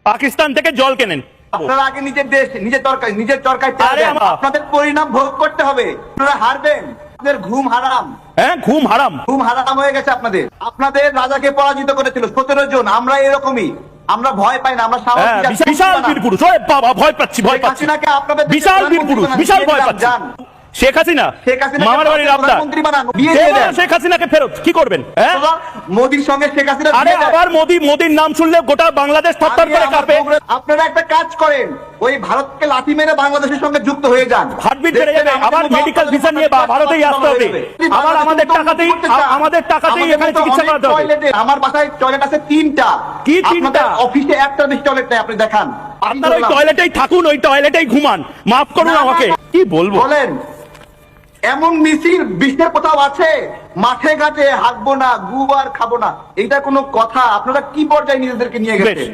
পাকিস্তান থেকে জল কেনেন। আপনারা আগে নিজের দেশ নিজের চরকায় আপনাদের পরিণাম ভোগ করতে হবে। আপনারা হারবেন, আপনাদের ঘুম হারাম। হ্যাঁ, ঘুম হারাম হয়ে গেছে আপনাদের রাজাকে পরাজিত করেছিল 17 জন। আমরা এরকমই, আমরা ভয় পাই না, আমরা বিশাল বীর পুরুষ। ওরে বাবা, ভয় পাচ্ছি। বিশাল বীর পুরুষ, বিশাল ভয় পাচ্ছি। শেখ হাসিনা মামার বাড়ির আবদার, শেখ হাসিনাকে ফেরত। কি করবেন? মোদির সঙ্গে শেখ হাসিনা। আরে আবার মোদির নাম শুনলে গোটা বাংলাদেশ থরথর করে কাঁপে। আপনারা একটা কাজ করেন, ওই ভারতকে লাথি মেরে বাংলাদেশের সঙ্গে যুক্ত হয়ে যান। হার্টবিট বেড়ে যাবে। আবার মেডিকেল ভিসা নিয়ে ভারতেই আসতে হবে। আবার আমাদের টাকাতেই এখানে চিকিৎসা করাতে হবে। আমার বাসায় টয়লেট আছে 3টা। কি 3টা? অফিসে একটা বেশি টয়লেট নেই। আপনি দেখান, আপনার ওই টয়লেটেই থাকুন, ওই টয়লেটেই ঘুমান। মাফ করুন আমাকে। কি বলবো বলেন? এমন মিছিল বিশ্বের কোথাও আছে? মাঠে ঘাটে হাঁকবো না, গুবার খাবো না, এটা কোনো কথা? আপনারা কি পর্যায়ে নিজেদেরকে নিয়ে গেছেন?